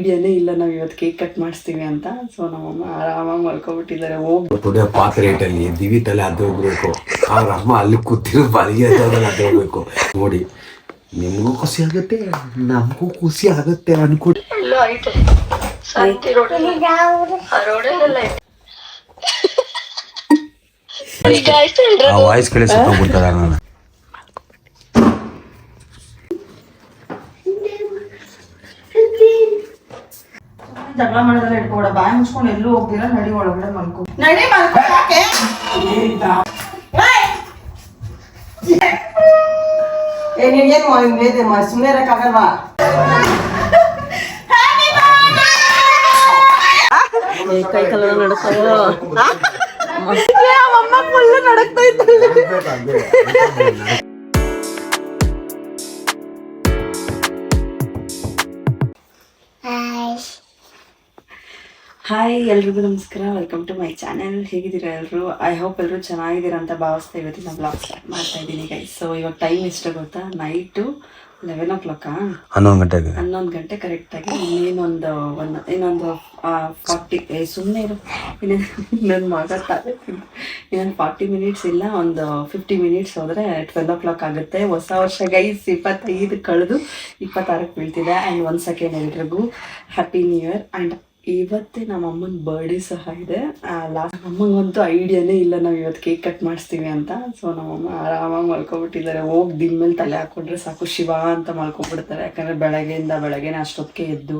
ಐಡಿಯಾನೇ ಇಲ್ಲ ನಾವು ಇವತ್ತು ಕೇಕ್ ಕಟ್ ಮಾಡಿಸ್ತೀವಿ ಅಂತ. ಸೊ ನಮ್ಮಮ್ಮ ಆರಾಮಾಗಿ ಮಲ್ಕೊಬಿಟ್ಟಿದ್ದಾರೆ. ಹೋಗಿ ತೊಡೆ ಪಾತ್ರೆ ಏಟಲ್ಲಿ ದಿವಿ ತಲೆ ಅದು ಹೋಗ್ಬೇಕು, ಅವ್ರ ಅಮ್ಮ ಅಲ್ಲಿ ಕೂತಿರೋ ಬಲಿಗೆ ಅದು ಹೋಗ್ಬೇಕು. ನೋಡಿ, ನಿಮಗೂ ಖುಷಿ ಆಗುತ್ತೆ, ನಮಗೂ ಖುಷಿ ಆಗುತ್ತೆ ಅನ್ಕೊಡಿ. ಆ ವಾಯ್ಸ್ ಕಡೆ ಸುತ್ತೋಗ್ಬಿಡ್ತಾರ. ನಾನು ಜಗಳ ಮಾಡೋದಲ್ಲ ಇಟ್ಕೊಡ, ಬಾಯಿ ಮುಚ್ಕೊಂಡು ಎಲ್ಲೂ ಹೋಗ್ತೀರಾ. ನಡಿ ಒಳಗಡೆ ಮಲ್ಕೊ, ನಡಿ ಮಲ್ಕೊ. ಯಾಕೆ ನಿನ್ಗೇನು ಸುಮ್ಮನೆ ಇರಕ್ಕಾಗಲ್ವಾ? ಕೈ ಕಾಲ ನಡ್ಕೊಳ್ಳೋ ಅಮ್ಮ ಫುಲ್ ನಡಕ್ತಾ ಇದ್ದಲ್ಲ. ಹಾಯ್, ಎಲ್ರಿಗೂ ನಮಸ್ಕಾರ. Welcome to my channel. ಹೇಗಿದ್ದೀರಾ ಎಲ್ಲರೂ? ಐ ಹೋಪ್ ಎಲ್ಲರೂ ಚೆನ್ನಾಗಿದ್ದೀರಾ ಅಂತ ಭಾವಿಸ್ತಾ ಇವತ್ತಿನ ಬ್ಲಾಗ್ ಸ್ಟಾರ್ಟ್ ಮಾಡ್ತಾ ಇದ್ದೀನಿ ಗೈಸ್. ಸೊ ಇವಾಗ ಟೈಮ್ ಎಷ್ಟು ಗೊತ್ತಾ? ನೈಟು 11 o'clock, 11 ಗಂಟೆ ಕರೆಕ್ಟಾಗಿ. ಇನ್ನೊಂದು 40 ಸುಮ್ಮನೆ ಇರು, ನನ್ನ ಮಗ ಇನ್ನೊಂದು 40 ಮಿನಿಟ್ಸ್ ಇಲ್ಲ, ಒಂದು 50 ಮಿನಿಟ್ಸ್ ಹೋದರೆ 12 o'clock ಆಗುತ್ತೆ. ಹೊಸ ವರ್ಷ ಗೈಸ್, 25 ಕಳೆದು 26ಕ್ಕೆ ಬೀಳ್ತಿದೆ. ಆ್ಯಂಡ್ ಒಂದು ಸೆಕೆಂಡ್ ಎಲ್ರಿಗೂ ಹ್ಯಾಪಿ ನ್ಯೂ ಇಯರ್. ಆ್ಯಂಡ್ ಇವತ್ತೇ ನಮ್ಮ ಅಮ್ಮನ ಬರ್ಡೇ ಸಹ ಇದೆ. ಲಾಸ್ಟ್ ಅಮ್ಮಂಗಂತೂ ಐಡಿಯಾನೇ ಇಲ್ಲ ನಾವು ಇವತ್ತು ಕೇಕ್ ಕಟ್ ಮಾಡಿಸ್ತೀವಿ ಅಂತ. ಸೊ ನಮ್ಮಮ್ಮ ಆರಾಮಾಗಿ ಮಲ್ಕೊಬಿಟ್ಟಿದ್ದಾರೆ. ಹೋಗಿ ದಿನ ಮೇಲೆ ತಲೆ ಹಾಕ್ಕೊಂಡ್ರೆ ಸಾಕು ಶಿವ ಅಂತ ಮಲ್ಕೊಬಿಡ್ತಾರೆ. ಯಾಕಂದರೆ ಬೆಳಗ್ಗೆನೇ ಅಷ್ಟೊತ್ತಿಗೆ ಎದ್ದು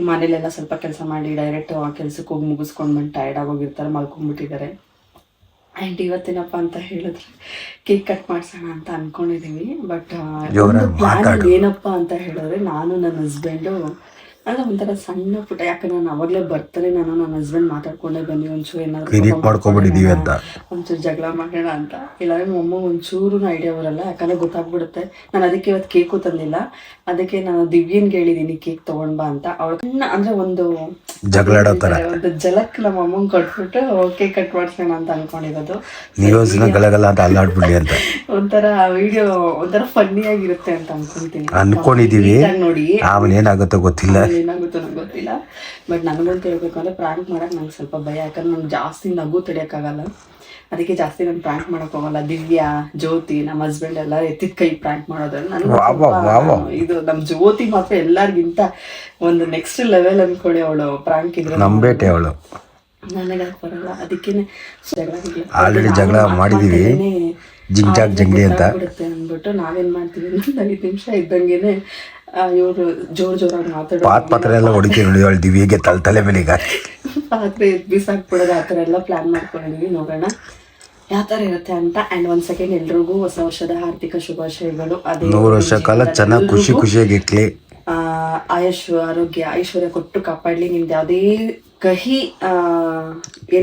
ಮನೇಲೆಲ್ಲ ಸ್ವಲ್ಪ ಕೆಲಸ ಮಾಡಿ ಡೈರೆಕ್ಟ್ ಕೆಲ್ಸಕ್ಕೆ ಹೋಗಿ ಮುಗಿಸ್ಕೊಂಡು ಬಂದು ಟೈರ್ಡ್ ಆಗೋಗಿರ್ತಾರೆ, ಮಲ್ಕೊಂಡ್ಬಿಟ್ಟಿದ್ದಾರೆ. ಆ್ಯಂಡ್ ಇವತ್ತೇನಪ್ಪ ಅಂತ ಹೇಳಿದ್ರೆ ಕೇಕ್ ಕಟ್ ಮಾಡಿಸೋಣ ಅಂತ ಅಂದ್ಕೊಂಡಿದ್ದೀವಿ. ಬಟ್ ಪ್ಲಾನ್ ಏನಪ್ಪ ಅಂತ ಹೇಳಿದ್ರೆ, ನಾನು ನನ್ನ ಹಸ್ಬೆಂಡು ಅಂದರೆ ಒಂಥರ ಸಣ್ಣ ಪುಟ್ಟ, ಯಾಕಂದ್ರೆ ನಾನು ಅವಾಗಲೇ ಬರ್ತಾರೆ, ನಾನು ನನ್ನ ಹಸ್ಬೆಂಡ್ ಮಾತಾಡ್ಕೊಂಡೇ ಬನ್ನಿ, ಒಂಚೂರು ಏನಾದ್ರು ಮಾಡ್ಕೊಬಿಟ್ಟಿದ್ದೀವಿ ಅಂತ, ಒಂಚೂರು ಜಗಳ ಮಾಡೋಣ ಅಂತ. ಇಲ್ಲಾಂದ್ರೆ ನಮ್ಮ ಒಂಚೂರು ಐಡಿಯಾ ಬರಲ್ಲ, ಯಾಕಂದ್ರೆ ಗೊತ್ತಾಗ್ಬಿಡುತ್ತೆ. ನಾನು ಅದಕ್ಕೆ ಇವತ್ತು ಕೇಕು ತಂದಿಲ್ಲ. ಅದಕ್ಕೆ ನಾನು ದಿವ್ಯನ್ಗೆ ಹೇಳಿದ್ದೀನಿ ಕೇಕ್ ತೊಗೊಂಡ್ ಬಾ ಅಂತ. ಅವಳು ಅಂದರೆ ಒಂದು ಜಲಕ್ ನಮ್ಮ ಅಮ್ಮಂಗೆ ಕೊಟ್ಬಿಟ್ಟು ಕೇಕ್ ಕಟ್ ಮಾಡ್ಸೋಣ ಅಂತ ಅನ್ಕೊಂಡಿರೋದು. ಒಂಥರ ವಿಡಿಯೋ ಒಂಥರ ಫನ್ನಿ ಆಗಿರುತ್ತೆ ಅಂತ ಅನ್ಕೊಂಡಿದೀವಿ. ನೋಡಿ ಏನಾಗುತ್ತೋ ಗೊತ್ತಿಲ್ಲ, ಏನಾಗುತ್ತೋ ನಂಗೆ ಗೊತ್ತಿಲ್ಲ. ಬಟ್ ನನಗಂತ ಹೇಳ್ಬೇಕು ಅಂದ್ರೆ ಪ್ರ್ಯಾಂಕ್ ಮಾಡಕ್ ನಂಗೆ ಸ್ವಲ್ಪ ಭಯ. ಯಾಕಂದ್ರೆ ನಂಗೆ ಜಾಸ್ತಿ ನಗು ತಡಿಯೋಕ್ಕಾಗಲ್ಲ. ಅದಕ್ಕೆ ಜಾಸ್ತಿ ನಾನು ಪ್ರ್ಯಾಂಕ್ ಮಾಡಕ್ ಹೋಗಲ್ಲ. ದಿವ್ಯಾ, ಜ್ಯೋತಿ, ನಮ್ಮ ಹಸ್ಬೆಂಡ್ ಎಲ್ಲ ಎತ್ತಿದ ಕೈ ಪ್ರ್ಯಾಂಕ್ ಮಾಡೋದ್ರಲ್ಲಿ ನನಗೆ ಇದು ನಮ್ಮ ಜ್ಯೋತಿ ಮಾತ್ರ ಎಲ್ಲರಿಗಿಂತ ಒಂದು ನೆಕ್ಸ್ಟ್ ಲೆವೆಲ್ ಅನ್ಕೊಳ್ಳಿ. ಅವಳು ಪ್ರ್ಯಾಂಕ್ ಇದ್ರೆ ನಂಬೇಟೆ, ಅವಳು ನನಗೆ ಬರಲ್ಲ. ಅದಕ್ಕೇನೆ ಜಗಳ ಮಾಡಿದೀವಿ ಜಂಗ್ಲಿ ಅಂತ ಅಂದ್ಬಿಟ್ಟು ನಾವೇನ್ ಮಾಡ್ತೀವಿ, 5 ನಿಮಿಷ ಇದ್ದಂಗೆನೆ ಇವರು ಜೋರಾಗಿ ಮಾತಾಡೋದು, ಪಾತ್ರೆ ಎಲ್ಲ ಹೊಡಿತೀವಿ. ದಿವ್ಯಗೆ ತಲೆ ಮೇಲೆ ಪಾತ್ರೆ ಬಿಸಾಕ್ಬಿಡೋದು, ಆ ಥರ ಎಲ್ಲ ಪ್ಲಾನ್ ಮಾಡ್ಕೊಂಡಿದ್ವಿ. ನೋಡೋಣ ಯಾವ ಥರ ಇರುತ್ತೆ ಅಂತ. ಆ್ಯಂಡ್ ಒಂದು ಸೆಕೆಂಡ್ ಎಲ್ರಿಗೂ ಹೊಸ ವರ್ಷದ ಹಾರ್ದಿಕ ಶುಭಾಶಯಗಳು. ಅದೇ 100 ವರ್ಷ ಕಾಲ ಚೆನ್ನಾಗಿ ಖುಷಿಯಾಗಿರ್ಲಿ, ಆಯುಷ್ ಆರೋಗ್ಯ ಐಶ್ವರ್ಯ ಕೊಟ್ಟು ಕಾಪಾಡಲಿ. ನಿಮ್ದು ಯಾವುದೇ ಕಹಿ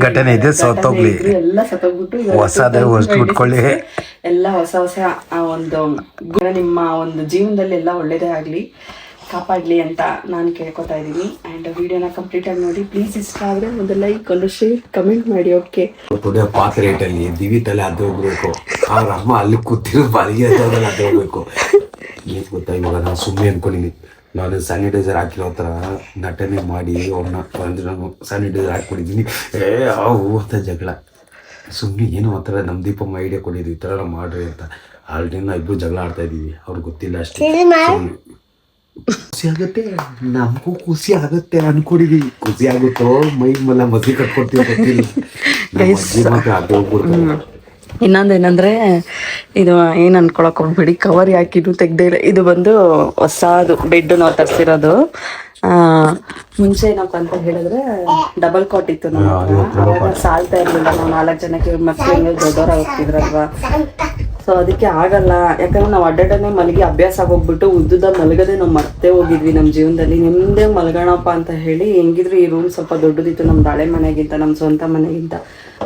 ಘಟನೆ ಇದೆ ಸತ್ತೋಗ್ಲಿ, ಎಲ್ಲ ಸತ್ತೋಗ್ಬಿಟ್ಟು ಎಲ್ಲ ಹೊಸ ಒಂದು ನಿಮ್ಮ ಒಂದು ಜೀವನದಲ್ಲಿ ಎಲ್ಲ ಒಳ್ಳೇದೇ ಆಗಲಿ, ಕಾಪಾಡಲಿ ಅಂತ ನಾನು ಕೇಳ್ಕೊತಾ ಇದ್ದೀನಿ. ಆ್ಯಂಡ್ ವಿಡಿಯೋನ ಕಂಪ್ಲೀಟಾಗಿ ನೋಡಿ. ಪ್ಲೀಸ್ ಇಷ್ಟ ಆದರೆ ಒಂದು ಲೈಕ್, ಒಂದು ಶೇರ್, ಕಮೆಂಟ್ ಮಾಡಿ. ಓಕೆ, ತೊಡೆ ಪಾತ್ರೆ ಏಟಲ್ಲಿ ದಿವಿ ತಲೆ ಅದು ಹೋಗ್ಬೇಕು, ಅವ್ರ ಅಮ್ಮ ಅಲ್ಲಿ ಕೂತಿರೋ ಬಲಿಗೆ ಅದು ಹೋಗ್ಬೇಕು. ಏನು ಗೊತ್ತಾ, ಇವಾಗ ನಾನು ಸುಮ್ಮನೆ ಅನ್ಕೊಂಡಿದ್ದೀನಿ, ನಾನು ಸ್ಯಾನಿಟೈಸರ್ ಹಾಕಿರೋ ಥರ ನಟನೆ ಮಾಡಿ ಅವ್ರನ್ನ ಅಂದರೆ ನಾನು ಸ್ಯಾನಿಟೈಸರ್ ಹಾಕ್ಬಿಟ್ಟಿದ್ದೀನಿ. ಅಂತ ಜಗಳ ಸುಮ್ಮನೆ ಏನೋ ಒಂಥರ ನಮ್ಮ ದೀಪಮ್ಮ ಐಡಿಯಾ ಕೊಟ್ಟಿದ್ವಿ, ಈ ಥರ ನಾವು ಮಾಡ್ರಿ ಅಂತ. ಆಲ್ರೆಡಿ ನಾವು ಇಬ್ಬರು ಜಗಳ ಆಡ್ತಾ ಇದ್ದೀವಿ, ಅವ್ರಿಗೆ ಗೊತ್ತಿಲ್ಲ ಅಷ್ಟೇ. ಖುಷಿ ಆಗುತ್ತೆ, ನಮಗೂ ಖುಷಿ ಆಗುತ್ತೆ ಅನ್ಕೊಂಡಿದ್ದೀವಿ. ಖುಷಿ ಆಗುತ್ತೋ ಮೈ ಮೇಲೆ ಮಸಿ ಕಟ್ಕೊಡ್ತೀವಿ ಗೊತ್ತಿಲ್ಲ. ಅದು ಹೋಗ್ಬಿಡ್ತಾರೆ. ಇನ್ನೊಂದೇನಂದರೆ, ಇದು ಏನು ಅನ್ಕೊಳಕ್ ಹೋಗ್ಬೇಡಿ, ಕವರ್ ಯಾಕಿದು ತೆಗ್ದೇ ಇಲ್ಲ. ಇದು ಬಂದು ಹೊಸದು ಬೆಡ್ ನಾವು ತರಿಸಿರೋದು. ಮುಂಚೆ ಏನಪ್ಪ ಅಂತ ಹೇಳಿದ್ರೆ ಡಬಲ್ ಕಾಟ್ ಇತ್ತು ನಮ್ಮ, ಸಾಲ್ತಾ ಇರಲಿಲ್ಲ. ನಾವು 4 ಜನಕ್ಕೆ ಮಕ್ಕಳು ದೊಡ್ಡವರ ಹೋಗ್ತಿದ್ರಲ್ವಾ. ಸೊ ಅದಕ್ಕೆ ಆಗಲ್ಲ, ಯಾಕಂದ್ರೆ ನಾವು ಅಡ್ಡಾಡನೆ ಮಲಗಿ ಅಭ್ಯಾಸ ಆಗೋಗ್ಬಿಟ್ಟು ಉದ್ದುದ ಮಲಗದೆ ನಾವು ಮರ್ತೇ ಹೋಗಿದ್ವಿ ನಮ್ಮ ಜೀವನದಲ್ಲಿ. ನಿಮ್ಮದೇ ಮಲಗೋಣಪ್ಪ ಅಂತ ಹೇಳಿ, ಹೆಂಗಿದ್ರು ಈ ರೂಮ್ ಸ್ವಲ್ಪ ದೊಡ್ಡದಿತ್ತು ನಮ್ಮ ಹಳೆ ಮನೆಗಿಂತ, ನಮ್ಮ ಸ್ವಂತ ಮನೆಗಿಂತ.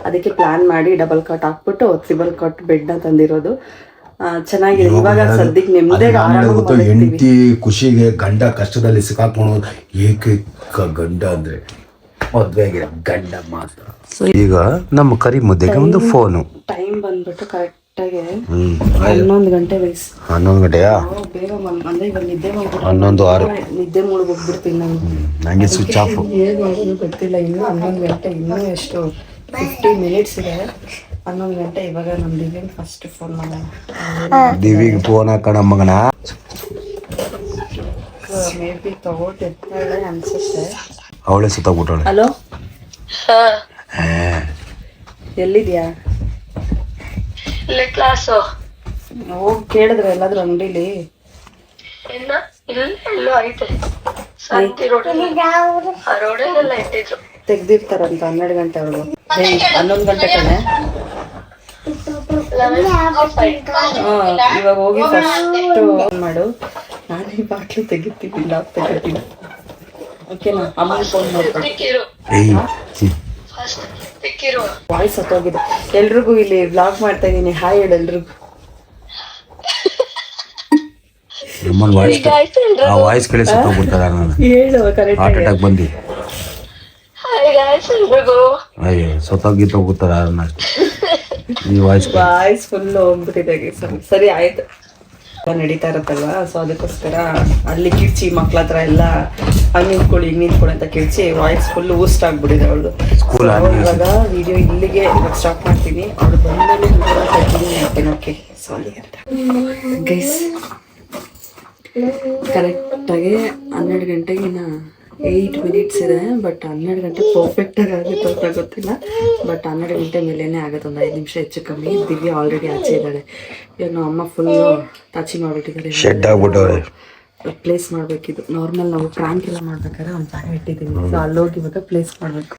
ಅದಕ್ಕೆ ಪ್ಲಾನ್ ಮಾಡಿ ಡಬಲ್ ಕಾಟ್ ಹಾಕ್ಬಿಟ್ಟು ಟ್ರಿಬಲ್ ಕಾಟ್ ಬೆಡ್ನ ತಂದಿರೋದು. ಚೆನ್ನಾಗಿದೆ. ಇವಾಗ ಸದ್ಯಕ್ಕೆ ನೆಮ್ಮದಿ ಹೆಂಡತಿ ಖುಷಿಗೆ ಗಂಡ ಕಷ್ಟದಲ್ಲಿ ಸಿಕ್ಕಾಕೊಂಡು ಏಕೈಕ ಗಂಡ ಅಂದ್ರೆ ಮದ್ವೆಗೆ ಗಂಡ ಮಾತ್ರ. ಈಗ ನಮ್ಮ ಕರಿ ಮುದ್ದೆಗೆ ಒಂದು ಫೋನು. ಟೈಮ್ ಬಂದ್ಬಿಟ್ಟು ಕರೆಕ್ಟ್ ಕರೆಕ್ಟಾಗಿ 11 ಗಂಟೆ ವಯಸ್ಸು. 11 ಗಂಟೆಯಾ? ಬೇಗ ಅಂದ್ರೆ ಇವಾಗ ನಿದ್ದೆ ಮಾಡ್ಬಿಟ್ಟು 11:06 ನಿದ್ದೆ ಮುಳುಗ್ ಹೋಗ್ಬಿಡ್ತೀನಿ ನಾನು. ನನಗೆ ಸ್ವಿಚ್ ಆಫ್. ಏನು ಮಾಡೋದು ಗೊತ್ತಿಲ್ಲ. ಇನ್ನೂ 11 ಗಂಟೆ, ಇನ್ನೂ ಎಷ್ಟು 50 ಮಿನಿಟ್ಸ್ ಇದೆ. 11 ಗಂಟೆ. ಇವಾಗ ನಮ್ಮ ದಿವ್ಯಂಗೆ ಫಸ್ಟ್ ಫೋನ್ ಮಾಡೋಣ. ದಿವಿಗೆ ಫೋನ್ ಹಾಕೋಣ ಮಗನ. ಮೇ ಬಿ ತಗೊಟ್ಟಿರ್ತಾಳೆ ಅನ್ಸುತ್ತೆ. ಅವಳೇ ಸುತ್ತಾಗ್ಬಿಟ್ಟವಳೆ. ಹಲೋ, ಎಲ್ಲಿದ್ಯಾ? ಕ್ಲಾಸು ಹೋಗಿ ಕೇಳಿದ್ರೆ ಎಲ್ಲಾದ್ರೂ ಅಂಗಡಿಲಿ? ಎಲ್ಲೋ ಐತೆ ಸಂತಿ ರೋಡಲ್ಲಿ, ಆ ರೋಡಲ್ಲೆಲ್ಲ ಇಟ್ಟಿದ್ರು. ತೆಗ್ದಿರ್ತಾರಂತ 12 ಗಂಟೆವರೆಗೂ. 11 ಗಂಟೆ ಕಡೆ. ಇವಾಗ ಹೋಗಿ ಫಸ್ಟ್ ಫೋನ್ ಮಾಡು. ನಾನು ಈ ಬಾಟ್ಲಿ ತೆಗಿತೀನಿ, ಲಾಕ್ ತೆಗಿತೀನಿ. ಓಕೆನಾ? ಅಮ್ಮನಿಗೆ ಫೋನ್ ಮಾಡ್ತೀನಿ. ವಾಯ್ಸ್ ಹತ್ತೋಗಿದೆ. ಎಲ್ರಿಗೂ ಇಲ್ಲಿ ಬ್ಲಾಗ್ ಮಾಡ್ತಾ ಇದೀನಿ. ಹಾಯ್ ಹೇಳು ಎಲ್ರಿಗೂ. ವಾಯ್ಸ್ ಕೇಳಿ ಸತ್ತೋಗ್ಬಿಡ್ತಾರೆ. ಹೇಳು ಕರೆಕ್ಟ್. ಹಾರ್ಟ್ ಅಟ್ಯಾಕ್ ಬಂದು ಅಯ್ಯೋ ಸತ್ತೋಗಿತ್ತೋಗ್ಬಿಡ್ತಾರೆ. ಈ ವಾಯ್ಸ್ ಫುಲ್ ಹೋಗ್ಬಿಟ್ಟಿದೆ. ಸರಿ ಆಯ್ತು. ನಡೀತಾ ಇರತ್ತಲ್ವಾ, ಸೊ ಅದಕ್ಕೋಸ್ಕರ ಅಲ್ಲಿ ಕಿಡ್ಚಿ ಮಕ್ಳ ಹತ್ರ ಎಲ್ಲ ಹಂಗೆ ನಿಂತ್ಕೊಳ್ಳಿ ಹಿಂಗೆ ನಿಂತ್ಕೊಳ್ಳಿ ಅಂತ ಕಿಡ್ಚಿ ವಾಯ್ಸ್ ಫುಲ್ ಊಸ್ಟ್ ಆಗ್ಬಿಟ್ಟಿದೆ ಅವಳು. ಇವಾಗ ವಿಡಿಯೋ ಇಲ್ಲಿಗೆ ಸ್ಟಾಪ್ ಮಾಡ್ತೀನಿ. ಅವಳು ಬಂದ್ಮೇಲೆ ಕಂಟಿನ್ಯೂ ಮಾಡ್ತೀನಿ. ಓಕೆ, ಸಾರಿ ಅಂತ ಗೈಸ್. ಕರೆಕ್ಟಾಗಿ 12 ಗಂಟೆಗೆ ಇನ್ನು 8 ಮಿನಿಟ್ಸ್ ಇದೆ. ಬಟ್ 12 ಗಂಟೆ ಪರ್ಫೆಕ್ಟಾಗಿ ಆಗುತ್ತೆ ಅಂತ ಗೊತ್ತಿಲ್ಲ. ಬಟ್ 12 ಗಂಟೆ ಮೇಲೇ ಆಗುತ್ತೆ. ಒಂದು 5 ನಿಮಿಷ ಹೆಚ್ಚು ಕಮ್ಮಿ. ದಿವ್ಯ ಆಲ್ರೆಡಿ ಆಚೆ ಇದ್ದಾಳೆ. ಇವಾಗ ನಮ್ಮ ಅಮ್ಮ ಫುಲ್ಲು ತಾಚಿ ಮಾಡಿಬಿಟ್ಟಿದ್ದಾರೆ. ಪ್ಲೇಸ್ ಮಾಡಬೇಕಿದ್ದು. ನಾರ್ಮಲ್ ನಾವು ಪ್ರ್ಯಾಂಕ್ ಎಲ್ಲ ಮಾಡ್ಬೇಕಾದ್ರೆ ಒಂದು ಜಾಗ ಇಟ್ಟಿದ್ದೀನಿ. ಸೊ ಅಲ್ಲೋಗಿ ಇವಾಗ ಪ್ಲೇಸ್ ಮಾಡಬೇಕು.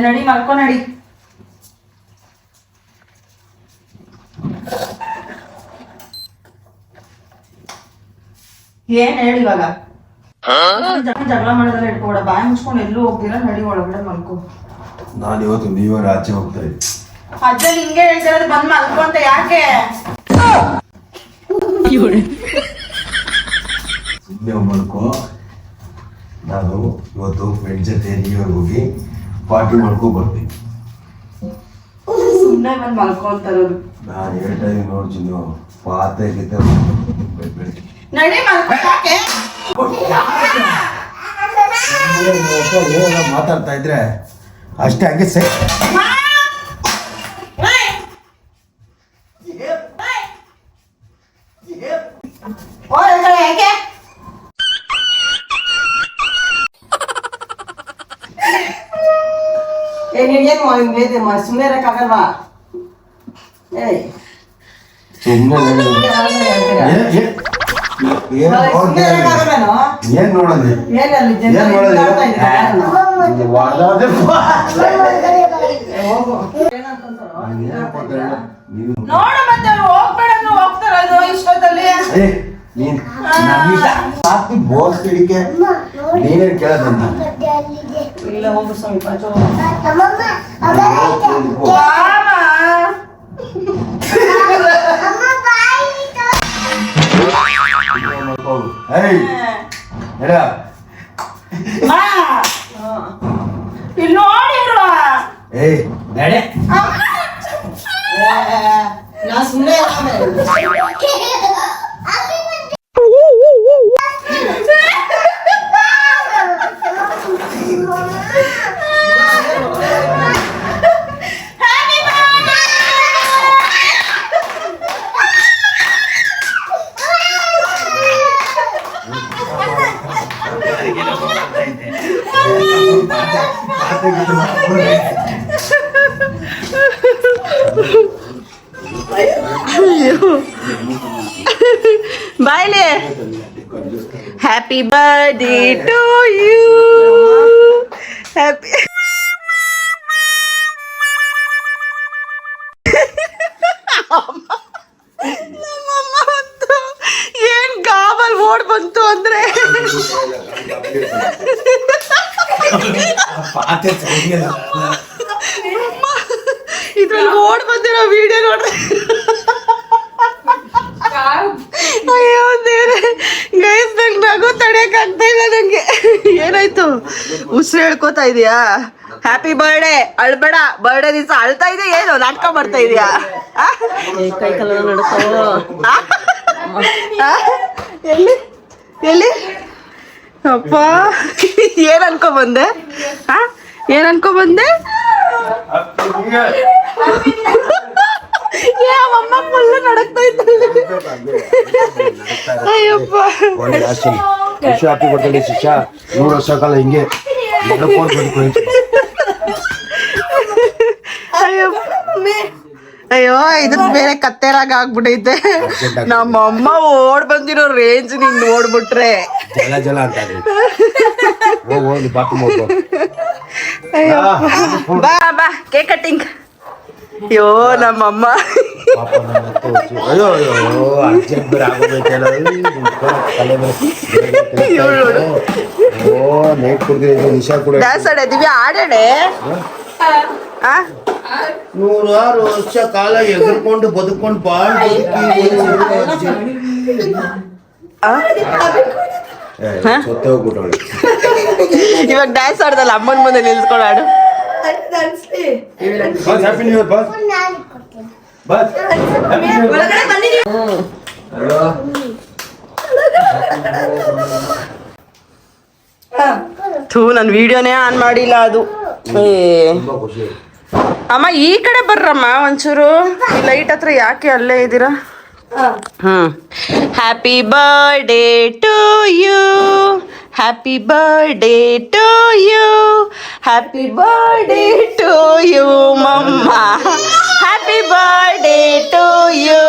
ನಡಿ ಮಾಡ್ಕೊ ನಡಿ. ಏನ್ ಹೇಳಿ ಇವಾಗ? ಜಗಳ ಮಾಡೋದಲ್ಲ ಇಟ್ಕೊಡ. ಬಾಯಿ ಮುಚ್ಕೊಂಡು ಎಲ್ಲೂ ಹೋಗ್ತೀರಾ? ನಡಿ ಒಳಗಡೆ ಮಲ್ಕೊ. ನಾನು ಇವತ್ತು ನೀವೇ ಆಚೆ ಹೋಗ್ತಾ ಇದ್ದೆ. ಅಜ್ಜಲ್ಲಿ ಹಿಂಗೆ ಹೇಳ್ತಿರೋದು ಬಂದ್ ಮಲ್ಕೊ ಅಂತ. ಯಾಕೆ ಸುಮ್ಮನೆ ಮಲ್ಕೋ. ನಾನು ಇವತ್ತು ಫ್ರೆಂಡ್ ಜೊತೆ ನೀವೇ ಹೋಗಿ ಪಾರ್ಟಿ ಮಾಡ್ಕೊ ಬರ್ತೀನಿ. ಸುಮ್ಮನೆ ಬಂದ್ ಮಲ್ಕೊ ಅಂತಾರೋದು. ನಾನು ಹೇಳ್ತಾ ಇದೀನಿ ನೋಡ್ತೀನಿ. ಪಾತ ನಡಿ ಮಲ್ಕೊ. ಯಾಕೆ ಮಾತಾಡ್ತಾ ಇದ್ರೆ ಅಷ್ಟೇ ಹಂಗೆ ಸೈ. ಸುಮ್ಮನೆ ಇರಕ್ಕಾಗಲ್ವಾ? ಏನ್ ನೋಡೋದು? ನೋಡ ಮತ್ತೆ ಅವ್ರು ಹೋಗ್ಬೇಡ ಹೋಗ್ತಾರದು ಇಷ್ಟೊತ್ತಲ್ಲಿ. ಬೋಸ್ ಕಿಡಿಕೆ ನೀನೇನ್ ಕೇಳೋದನ್ನ? ಇಲ್ಲ ಹೋಗು ಸ್ವಲ್ಪ. ಇಲ್ಲಿ ನೋಡಿ ನಾ ಸುಮ್ಮನೆ ಬರ್ಡೇ ಟು ಯು. ಹ್ಯಾಪಿ ನಮ್ಮಮ್ಮ ಅಂತೂ ಏನ್ ಗಾಬಲ್ ಓಡ್ ಬಂತು ಅಂದ್ರೆ ಇದ್ರಲ್ಲಿ ಓಡ್ ಬಂದಿರೋ ವಿಡಿಯೋ ನೋಡ್ರಿ. ಅಯ್ಯೋ ದೇವ್ರೆ ಗೈಸ್, ನಂಗೆ ನಗು ತಡೆಯಕ್ ಆಗ್ತಾ ಇಲ್ಲ ನಂಗೆ. ಏನಾಯ್ತು? ಉಸಿರು ಹೇಳ್ಕೋತಾ ಇದೀಯಾ? ಹ್ಯಾಪಿ ಬರ್ಡೇ, ಅಳ್ಬೇಡ. ಬರ್ಡೇ ದಿವಸ ಅಳ್ತಾ ಇದೆಯಾ ಏನು? ನಾಟಕ ಮಾಡ್ತಾ ಇದೀಯಾ? ಕೈ ಕಾಲ ನಡ್ಕೋ. ಎಲ್ಲಿ ಎಲ್ಲಿ ಅಪ್ಪ, ಏನ್ ಅನ್ಕೊ ಬಂದೆ? ಏನ್ ಅನ್ಕೊ ಬಂದೆ? ಅಮ್ಮ ಫುಲ್ ನಡಕ್ತಾ ಇದ್ದಾಳೆ. Ayyappa, happy birthday ಶಿಶಾ. 100 ವರ್ಷ ಕಾಲ ಹಿಂಗೆ ಅಯ್ಯೋ ಇದ್ರ ಬೇರೆ ಕತ್ತೆರಾಗ ಆಗ್ಬಿಟ್ಟೈತೆ. ನಮ್ಮಮ್ಮ ಓಡ್ ಬಂದಿರೋ ರೇಂಜ್ ನೀನ್ ನೋಡ್ಬಿಟ್ರೆ ಜಲ ಜಲ ಅಂತ ಹೋಗಿ ಬಾತ್ರೂಮ್ ಬಾ ಬಾ ಕೇಕ್ ಕಟ್ಟಿಂಗ್. ಅಯ್ಯೋ ನಮ್ಮಮ್ಮ ಅಯ್ಯೋ ಅಯ್ಯೋ ಅರ್ಜೆಂಟ್ ಬೇರೆ ಆಗೋಬೇಕಲ್ಲ. ಓ ನೇಟ್ ಕುಡ್ದಿದೆ ನಿಶಾ ಕೂಡ ಡ್ಯಾನ್ಸ್ ಆಡೆ ದಿವ್ಯಾ, ಆಡಾಡೆ. 106 ವರ್ಷ ಕಾಲ ಎಗರ್ಕೊಂಡು ಬದುಕೊಂಡು ಬಾಳ್ ಸೊತ್ತೆ ಹೋಗ್ಬಿಟ್ಟವಳು. ಇವಾಗ ಡ್ಯಾನ್ಸ್ ಆಡ್ದಲ್ಲ, ಅಮ್ಮನ ಮುಂದೆ ನಿಲ್ಸ್ಕೊಂಡು ಆಡು. Happy new year boss. Boss ಥೂ, ನನ್ ವಿಡಿಯೋನೇ ಆನ್ ಮಾಡಿಲ್ಲ ಅದು. ಅಮ್ಮ ಈ ಕಡೆ ಬರ್ರಮ್ಮ ಒಂಚೂರು. ಈ ಲೈಟ್ ಹತ್ರ ಯಾಕೆ ಅಲ್ಲೇ ಇದ್ದೀರಾ? Happy birthday to you, happy birthday to you, happy birthday to you ಮಮ್ಮ, ಹ್ಯಾಪಿ ಬರ್ಡೇ ಟು ಯು.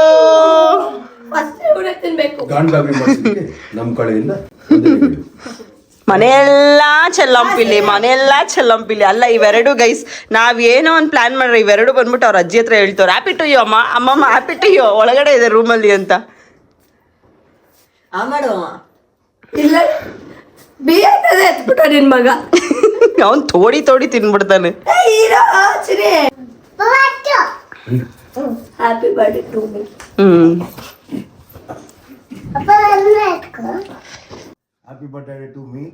ನಮ್ಮ ಕಡೆಯಿಂದ ಮನೆಯೆಲ್ಲ ಚೆಲ್ಲಂಪಿಲಿ, ಮನೆಯೆಲ್ಲ ಚೆಲ್ಲಂಪಿಲಿ. ಅಲ್ಲ ಇವೆರಡು ಗೈಸ್, ನಾವೇನೋ ಒಂದು ಪ್ಲಾನ್ ಮಾಡ್ರಿ, ಇವೆರಡು ಬಂದ್ಬಿಟ್ಟು ಅವ್ರ ಅಜ್ಜಿ ಹತ್ರ ಹೇಳ್ತವ್ರು ಹ್ಯಾಪಿ ಟು ಯು ಅಮ್ಮ, ಅಮ್ಮಮ್ಮ ಹ್ಯಾಪಿ ಟು ಯು, ಒಳಗಡೆ ಇದೆ ರೂಮಲ್ಲಿ ಅಂತ. ಇಲ್ಲ ಎತ್ಬಿಟ್ಟ ನಿನ್ ಮಗ. ಅವನ್ ತೋಡಿ ತೋಡಿ ತಿನ್ಬಿಡ್ತಾನೆ. Happy birthday to me. Happy birthday to me.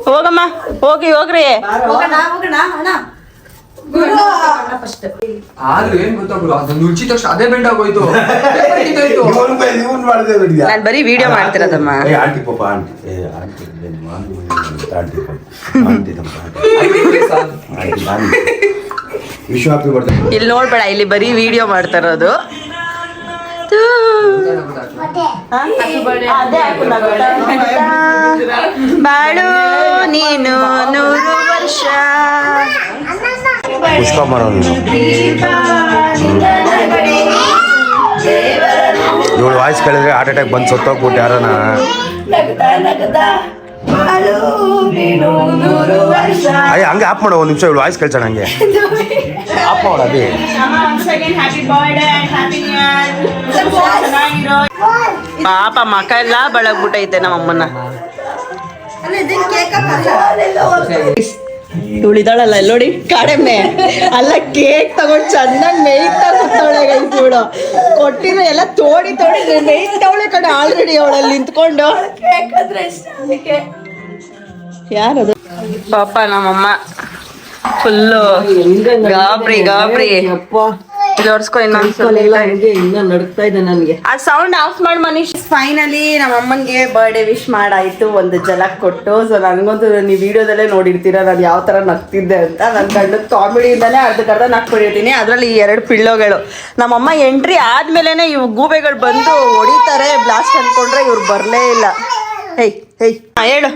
ಹೋಗಮ್ಮ, ಹೋಗ್ರಿ. ನಾನು ಬರೀ ವಿಡಿಯೋ ಮಾಡ್ತಿರೋದಮ್ಮ. ಇಲ್ಲಿ ನೋಡ್ಬೇಡ, ಇಲ್ಲಿ ಬರೀ ವಿಡಿಯೋ ಮಾಡ್ತಾ ಇರೋದು. ಬಾಳು ನೀನು 100 ವರ್ಷ. ಪುಷ್ಪ ಮರ ಇವಳು ವಾಯ್ಸ್ ಕೇಳಿದ್ರೆ ಹಾರ್ಟ್ ಅಟ್ಯಾಕ್ ಬಂದು ಸತ್ತೋಗ್ಬಿಟ್ಟು ಯಾರನ. ಅಯ್ಯ ಹಂಗೆ ಆಫ್ ಮಾಡೋ, 1 ನಿಮಿಷ ಇವಳು ವಾಯ್ಸ್ ಕೇಳ್ಸೋಣ. ಹಂಗೆ ಆಫ್ ಮಾಡ ಅದೇ. ಪಾಪ ಮಕ ಎಲ್ಲ ಬೆಳಗ್ಬಿಟ್ಟೈತೆ ನಮ್ಮಮ್ಮನ. ಇವಳಿದಾಳಲ್ಲ ನೋಡಿ ಕಾಡೆಮ್ಮೆ, ಅಲ್ಲ ಕೇಕ್ ತಗೊಂಡು ಚೆನ್ನಾಗಿ ಮೇಯ್ತಾ ಕೂತವಳೆ ಗೈಸ್. ಇವಳು ಕೊಟ್ಟಿರೋ ಎಲ್ಲ ತೋಡಿ ಮೇಯ್ತವಳೆ ಕಡೆ ಆಲ್ರೆಡಿ ಅವಳಲ್ಲಿ ನಿಂತ್ಕೊಂಡು. ಯಾರದು? ಪಾಪ ನಮ್ಮಮ್ಮ ಫುಲ್ಲು ಗಾಬ್ರಿ ಜೋಡ್ಸ್ಕೊ. ಇನ್ನ ನಡುಕ್ತಾ ಇದೆ ನನಗೆ. ಆ ಸೌಂಡ್ ಆಫ್ ಮಾಡಿ ಮನೀಶ್. ಫೈನಲಿ ನಮ್ಮ ಅಮ್ಮನ್ಗೆ ಬರ್ಡೇ ವಿಶ್ ಮಾಡಾಯ್ತು, ಒಂದು ಜಲಕ್ ಕೊಟ್ಟು. ಸೊ ನನಗಂತೂ ನೀವು ವಿಡಿಯೋದಲ್ಲೇ ನೋಡಿರ್ತೀರ ನಾನು ಯಾವ ಥರ ನಗ್ತಿದ್ದೆ ಅಂತ. ನನ್ನ ಗಂಡ ಕಾಮಿಡಿಯಿಂದನೇ ಅರ್ಧಕ್ಕರ್ಧ ನಕ್ಬಿಟ್ಟಿರ್ತೀನಿ. ಅದರಲ್ಲಿ ಈ 2 ಪಿಳ್ಳೋಗಳು. ನಮ್ಮಮ್ಮ ಎಂಟ್ರಿ ಆದ್ಮೇಲೆ ಇವು ಗೂಬೆಗಳು ಬಂದು ಹೊಡಿತಾರೆ ಬ್ಲಾಸ್ಟ್ ಅನ್ಕೊಂಡ್ರೆ ಇವ್ರು ಬರಲೇ ಇಲ್ಲ. ಹೇಳು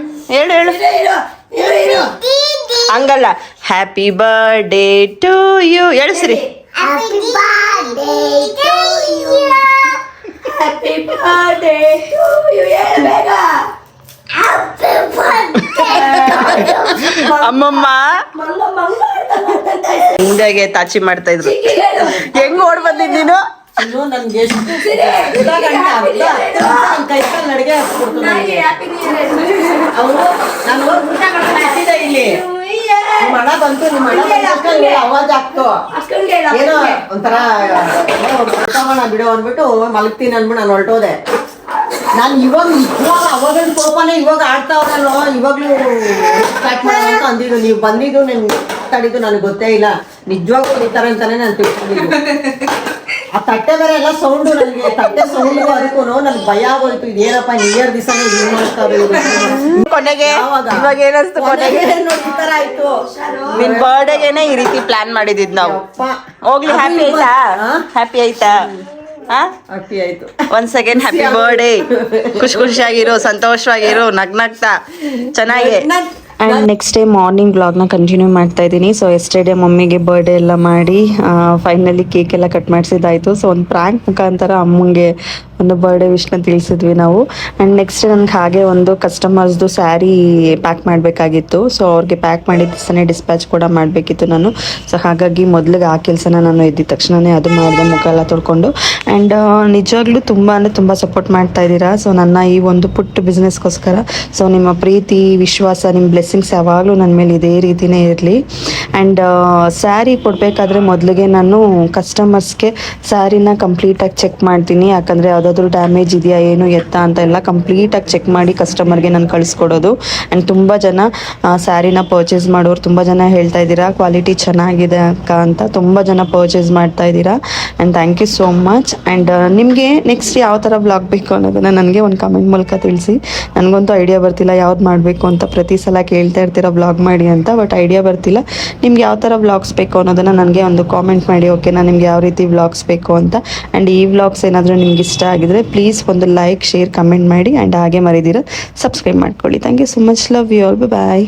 ಹಂಗಲ್ಲ. ಹ್ಯಾಪಿ ಬರ್ಡೇ ಟು ಯು ಹೇಳಿಸ್ರಿ. Happy birthday to you. Happy birthday to you ಬೇಗ Happy birthday. ಅಮ್ಮಮ್ಮ ಹಿಂಗಾಗಿ ತಾಚಿ ಮಾಡ್ತಾ ಇದ್ರು. ಹೆಂಗ್ ಓಡ್ ಬಂದಿದ್ ನೀನು? ಇನ್ನು ನನ್ಗೆ ಎಷ್ಟು ಕೈ ಕಾಲು ನಡಿಗೆ ಹಾಕ್ಬಿಡ್ತು ನನಗೆ. ಅವ್ರು ನಾನು ಹಾಕಿದೆ ಇಲ್ಲಿ ನಿಮ್ಮ ಹಣ ಬಂತು, ನಿಮ್ಮ ಹಣ ಬಂದು ಅವಾಜ್ ಆಗ್ತು. ಏನೋ ಒಂಥರ ತಗೋಣ ಬಿಡು ಅಂದ್ಬಿಟ್ಟು ಮಲಗ್ತೀನಿ ಅಂದ್ಬಿಟ್ಟು ನಾನು ಹೊರಟೋದೆ. ನಾನು ಇವಾಗ ನಿಜವಾಗ ಅವಾಗಿನ ಕೋಪನೇ ಇವಾಗ ಆಡ್ತಾವ್ರಲ್ಲೋ, ಇವಾಗ್ಲೂ ಸ್ಟಾರ್ಟ್ ಮಾಡೋ ಅಂತ ಅಂದಿದ್ದು. ನೀವು ಬಂದಿದ್ದು ನಿಮ್ಗೆ ಮಾತಾಡಿದ್ದು ನನಗೆ ಗೊತ್ತೇ ಇಲ್ಲ. ನಿಜವಾಗ್ಲೂ ಹೊಡಿತಾರೆ ಅಂತಾನೆ ನಾನು ತಿಳ್ಕೊಂಡಿದ್ದು. ಆ ತಟ್ಟೆ ಬೇರೆ ಎಲ್ಲ ಸೌಂಡು, ನನಗೆ ತಟ್ಟೆ ಸೌಂಡ್ ಅದಕ್ಕೂ ನನ್ಗೆ ಭಯ ಆಗೋಯ್ತು. ಇದೇನಪ್ಪ ನ್ಯೂ ಇಯರ್ ದಿವಸನೇ ಇದು ಮಾಡ್ತಾರೆ ಕೊನೆಗೆ ಇವಾಗ ಏನಿಸ್ತು? ಕೊನೆಗೆ ನೋಡಿ ಈ ತರ ಆಯ್ತು. ನಿನ್ ಬರ್ಡೇಗೆನೆ ಈ ರೀತಿ ಪ್ಲಾನ್ ಮಾಡಿದಿದ್ ನಾವು. ಹೋಗ್ಲಿ, ಹ್ಯಾಪಿ ಆಯ್ತಾ? ಹ್ಯಾಪಿ ಆಯ್ತಾ? ಹ್ಯಾಪಿ ಆಯ್ತು. ಒಂದ್ ಸೆಕೆಂಡ್ ಹ್ಯಾಪಿ ಬರ್ಡೇ. ಖುಷಿಯಾಗಿರು, ಸಂತೋಷವಾಗಿರು, ನಗ್ನಗ್ತಾ ಚೆನ್ನಾಗಿ. ಆ್ಯಂಡ್ ನೆಕ್ಸ್ಟ್ ಡೇ ಮಾರ್ನಿಂಗ್ ವ್ಲಾಗ್ನ ಕಂಟಿನ್ಯೂ ಮಾಡ್ತಾ ಇದ್ದೀನಿ. ಸೊ ಎಸ್ಟರ್ಡೇ ಮಮ್ಮಿಗೆ ಬರ್ಡೇ ಎಲ್ಲ ಮಾಡಿ ಫೈನಲಿ ಕೇಕ್ ಎಲ್ಲ ಕಟ್ ಮಾಡಿಸಿದ್ದಾಯಿತು. ಸೊ ಒಂದು ಪ್ರ್ಯಾಂಕ್ ಮುಖಾಂತರ ಅಮ್ಮಂಗೆ ಒಂದು ಬರ್ಡೇ ವಿಶ್ನ ತಿಳಿಸಿದ್ವಿ ನಾವು. ಆ್ಯಂಡ್ ನೆಕ್ಸ್ಟ್ ನನಗೆ ಹಾಗೆ ಒಂದು ಕಸ್ಟಮರ್ಸ್ದು ಸ್ಯಾರಿ ಪ್ಯಾಕ್ ಮಾಡಬೇಕಾಗಿತ್ತು. ಸೊ ಅವ್ರಿಗೆ ಪ್ಯಾಕ್ ಮಾಡಿದ ದಿವಸನೇ ಡಿಸ್ಪ್ಯಾಚ್ ಕೂಡ ಮಾಡಬೇಕಿತ್ತು ನಾನು. ಸೊ ಹಾಗಾಗಿ ಮೊದಲಿಗೆ ಆ ಕೆಲಸನ ನಾನು ಎದ್ದಿದ ತಕ್ಷಣವೇ ಅದು ಮಾಡಿದೆ, ಮುಖ ಎಲ್ಲ ತೊಳ್ಕೊಂಡು. ಆ್ಯಂಡ್ ನಿಜವಾಗ್ಲೂ ತುಂಬ ಅಂದರೆ ತುಂಬ ಸಪೋರ್ಟ್ ಮಾಡ್ತಾ ಇದ್ದೀರಾ. ಸೊ ನನ್ನ ಈ ಒಂದು ಪುಟ್ಟ ಬಿಸ್ನೆಸ್ಗೋಸ್ಕರ ಸೊ ನಿಮ್ಮ ಪ್ರೀತಿ, ವಿಶ್ವಾಸ, ನಿಮ್ಮ ಬ್ಲೆಸ್ಸಿಂಗ್ಸ್ ಯಾವಾಗಲೂ ನನ್ನ ಮೇಲೆ ಇದೇ ರೀತಿಯೇ ಇರಲಿ. ಆ್ಯಂಡ್ ಸ್ಯಾರಿ ಕೊಡಬೇಕಾದ್ರೆ ಮೊದಲಿಗೆ ನಾನು ಕಸ್ಟಮರ್ಸ್ಗೆ ಸ್ಯಾರಿನ ಕಂಪ್ಲೀಟಾಗಿ ಚೆಕ್ ಮಾಡ್ತೀನಿ. ಯಾಕಂದರೆ ಯಾವುದಾದ್ರೂ ಡ್ಯಾಮೇಜ್ ಇದೆಯಾ ಏನು ಎತ್ತ ಅಂತ ಎಲ್ಲ ಕಂಪ್ಲೀಟಾಗಿ ಚೆಕ್ ಮಾಡಿ ಕಸ್ಟಮರ್ಗೆ ನಾನು ಕಳಿಸ್ಕೊಡೋದು. ಆ್ಯಂಡ್ ತುಂಬ ಜನ ಸ್ಯಾರಿನ ಪರ್ಚೇಸ್ ಮಾಡೋರು ತುಂಬ ಜನ ಹೇಳ್ತಾ ಇದ್ದೀರಾ ಕ್ವಾಲಿಟಿ ಚೆನ್ನಾಗಿದೆ ಅಕ್ಕ ಅಂತ. ತುಂಬ ಜನ ಪರ್ಚೇಸ್ ಮಾಡ್ತಾ ಇದ್ದೀರಾ and thank you so much. And ನಿಮಗೆ ನೆಕ್ಸ್ಟ್ ಯಾವ ಥರ ಬ್ಲಾಗ್ ಬೇಕು ಅನ್ನೋದನ್ನು ನನಗೆ ಒಂದು ಕಮೆಂಟ್ ಮೂಲಕ ತಿಳಿಸಿ. ನನಗಂತೂ ಐಡಿಯಾ ಬರ್ತಿಲ್ಲ ಯಾವ್ದು ಮಾಡಬೇಕು ಅಂತ. ಪ್ರತಿ ಸಲ ಕೇಳ್ತಾ ಇರ್ತೀರಾ ಬ್ಲಾಗ್ ಮಾಡಿ ಅಂತ, ಬಟ್ ಐಡಿಯಾ ಬರ್ತಿಲ್ಲ. ನಿಮ್ಗೆ ಯಾವ ಥರ ವ್ಲಾಗ್ಸ್ ಬೇಕು ಅನ್ನೋದನ್ನು ನನಗೆ ಒಂದು ಕಾಮೆಂಟ್ ಮಾಡಿ, ಓಕೆನಾ, ನಿಮ್ಗೆ ಯಾವ ರೀತಿ ವ್ಲಾಗ್ಸ್ ಬೇಕು ಅಂತ. ಆ್ಯಂಡ್ ಈ ವ್ಲಾಗ್ಸ್ ಏನಾದರೂ ನಿಮ್ಗೆ ಇಷ್ಟ ಆಗಿದ್ರೆ ಪ್ಲೀಸ್ ಒಂದು ಲೈಕ್, ಶೇರ್, ಕಮೆಂಟ್ ಮಾಡಿ. ಆ್ಯಂಡ್ ಹಾಗೆ ಮರಿದಿರ ಸಬ್ಸ್ಕ್ರೈಬ್ ಮಾಡ್ಕೊಳ್ಳಿ. Thank you so much. Love you all. Bye.